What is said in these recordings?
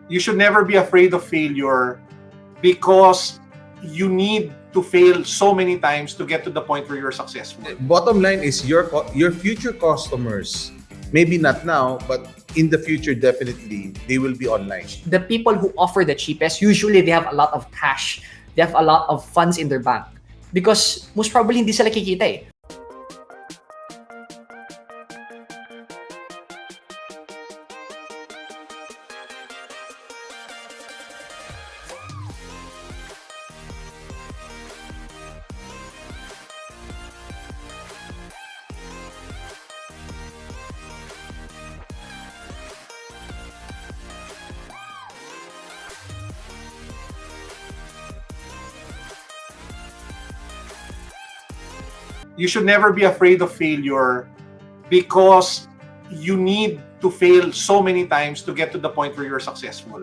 You should never be afraid of failure because you need to fail so many times to get to the point where you're successful. Bottom line is your future customers, maybe not now, but in the future, definitely, they will be online. The people who offer the cheapest, usually they have a lot of cash. They have a lot of funds in their bank. Because most probably hindi sila kikita eh. You should never be afraid of failure because you need to fail so many times to get to the point where you're successful.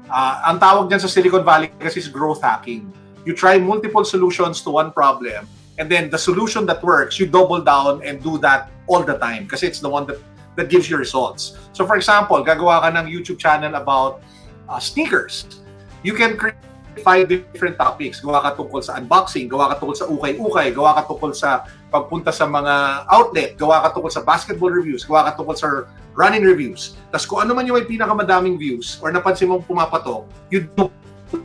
Ang tawag dyan sa Silicon Valley kasi is growth hacking. You try multiple solutions to one problem, and then the solution that works, you double down and do that all the time kasi it's the one that gives you results. So for example, gagawa ka ng YouTube channel about sneakers. You can create 5 different topics. Gawa ka tungkol sa unboxing, gawa ka tungkol sa ukay-ukay, gawa ka tungkol sa pagpunta sa mga outlet, gawa ka tungkol sa basketball reviews, gawa ka tungkol sa running reviews. Tapos kung ano man yung may pinakamadaming views or napansin mong pumapatok, you do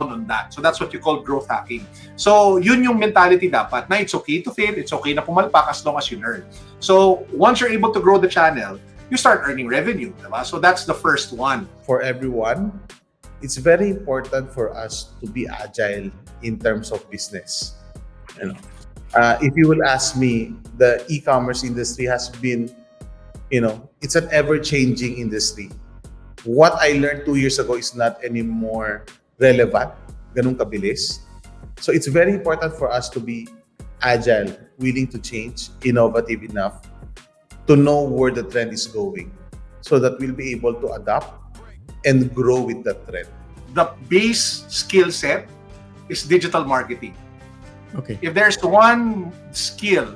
on that. So that's what you call growth hacking. So yun yung mentality dapat na it's okay to fail, it's okay na pumalpak as long as you learn. So once you're able to grow the channel, you start earning revenue. Diba? So that's the first one. For everyone, it's very important for us to be agile in terms of business. You know, if you will ask me, the e-commerce industry has been, it's an ever-changing industry. What I learned 2 years ago is not anymore relevant, ganun kabilis. So it's very important for us to be agile, willing to change, innovative enough to know where the trend is going so that we'll be able to adapt and grow with that trend. The base skill set is digital marketing. Okay. If there's one skill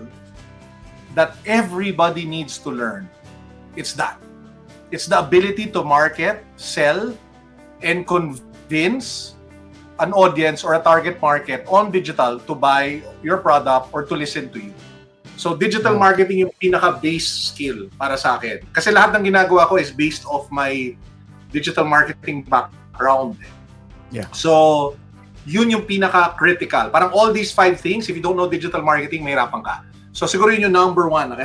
that everybody needs to learn, it's that. It's the ability to market, sell, and convince an audience or a target market on digital to buy your product or to listen to you. So digital marketing yung pinaka-base skill para sa akin. Kasi lahat ng ginagawa ko is based off my digital marketing background. Yeah. So yun yung pinaka-critical. Parang all these 5 things, if you don't know digital marketing, mahirapan ka. So siguro yun yung number 1 na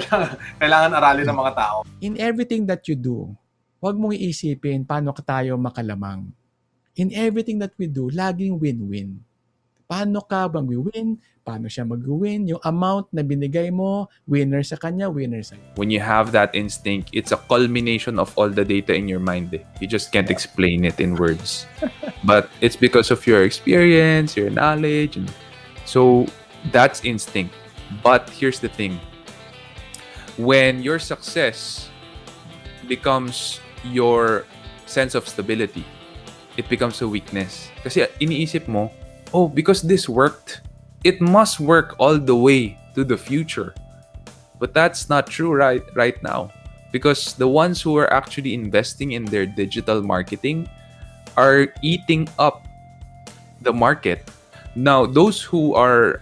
kailangan aralin ng mga tao. In everything that you do, huwag mong iisipin paano tayo makalamang. In everything that we do, laging win-win. Paano ka mag-win? Paano siya mag-win? Yung amount na binigay mo, winner sa kanya, winner sa kanya. When you have that instinct, it's a culmination of all the data in your mind. You just can't explain it in words. But it's because of your experience, your knowledge. So that's instinct. But here's the thing. When your success becomes your sense of stability, it becomes a weakness. Kasi iniisip mo, oh, because this worked, it must work all the way to the future. But that's not true right now. Because the ones who are actually investing in their digital marketing are eating up the market. Now, those who are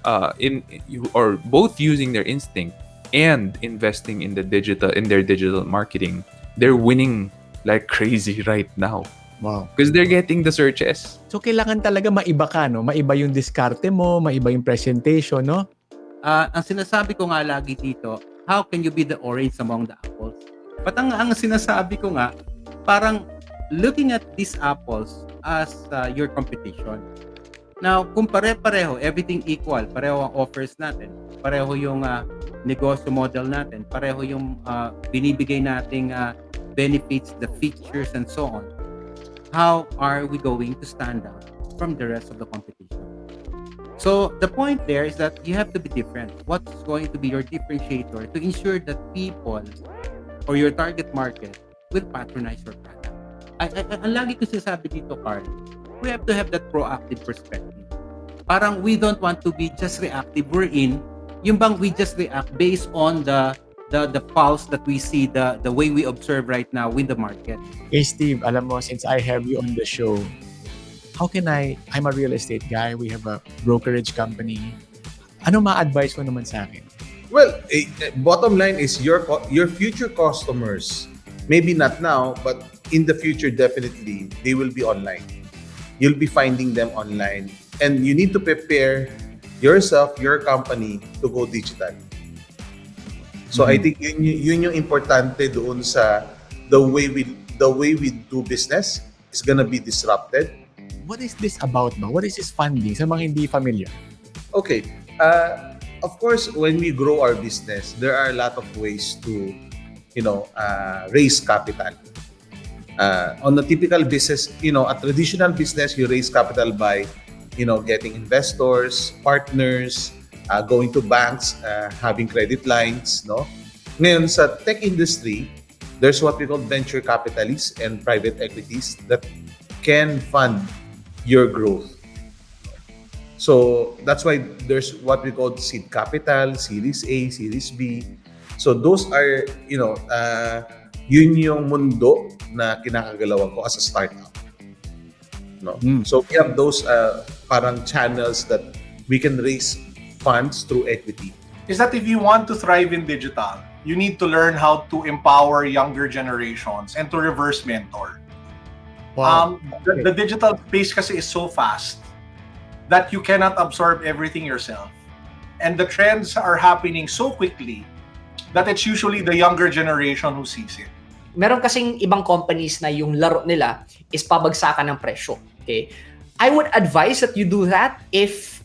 both using their instinct and investing in their digital marketing, they're winning like crazy right now. Wow. Because they're getting the searches. So, kailangan talaga maiba ka, no? Maiba yung diskarte mo, maiba yung presentation, no? Ang sinasabi ko nga lagi dito, how can you be the orange among the apples? But ang sinasabi ko nga, parang looking at these apples as your competition. Now, kung pare-pareho, everything equal, pareho ang offers natin, pareho yung negosyo model natin, pareho yung binibigay nating benefits, the features, and so on, how are we going to stand out from the rest of the competition? So the point there is that you have to be different. What's going to be your differentiator to ensure that people or your target market will patronize your product? Ang lagi ko sinasabi dito, Carl, we have to have that proactive perspective. Parang we don't want to be just reactive. We're in, yung bang we just react based on the the pulse that we see, the way we observe right now with the market. Hey Steve, alam mo, since I have you on the show, I'm a real estate guy, we have a brokerage company. Ano ma-advise mo naman sa akin? Well, bottom line is your future customers, maybe not now, but in the future, definitely, they will be online. You'll be finding them online. And you need to prepare yourself, your company, to go digital. So I think yun yung importante doon sa the way we do business is gonna be disrupted. What is this about ba? What is this funding? Sa mga hindi familiar. Okay. Of course, when we grow our business, there are a lot of ways to, raise capital. On a typical business, a traditional business, you raise capital by, getting investors, partners, going to banks, having credit lines, no? Ngayon, sa tech industry, there's what we call venture capitalists and private equities that can fund your growth. So that's why there's what we call seed capital, Series A, Series B. So those are, yun yung mundo na kinakagalawan ko as a startup. No? So we have those parang channels that we can raise funds through equity. Is that if you want to thrive in digital, you need to learn how to empower younger generations and to reverse mentor. The digital space kasi is so fast that you cannot absorb everything yourself. And the trends are happening so quickly that it's usually the younger generation who sees it. Meron kasing ibang companies na yung laro nila is pabagsakan ng presyo. Okay? I would advise that you do that if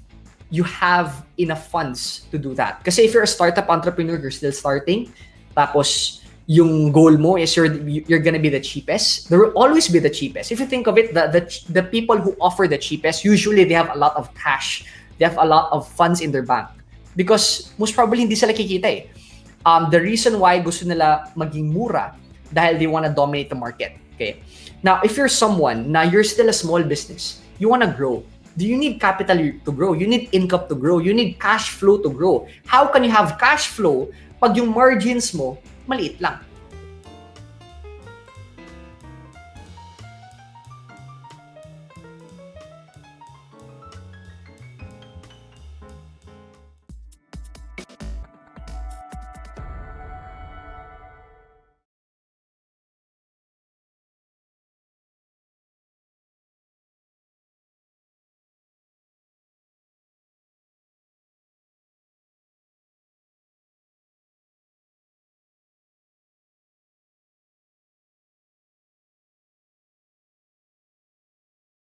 you have enough funds to do that. Kasi if you're a startup entrepreneur, you're still starting, tapos yung goal mo is you're gonna be the cheapest, there will always be the cheapest. If you think of it, the people who offer the cheapest, usually they have a lot of cash, they have a lot of funds in their bank. Because most probably hindi sila kikita eh. The reason why gusto nila maging mura, dahil they wanna dominate the market. Okay. Now, if you're someone, na you're still a small business, you wanna grow, do you need capital to grow? You need income to grow. You need cash flow to grow. How can you have cash flow pag yung margins mo maliit lang?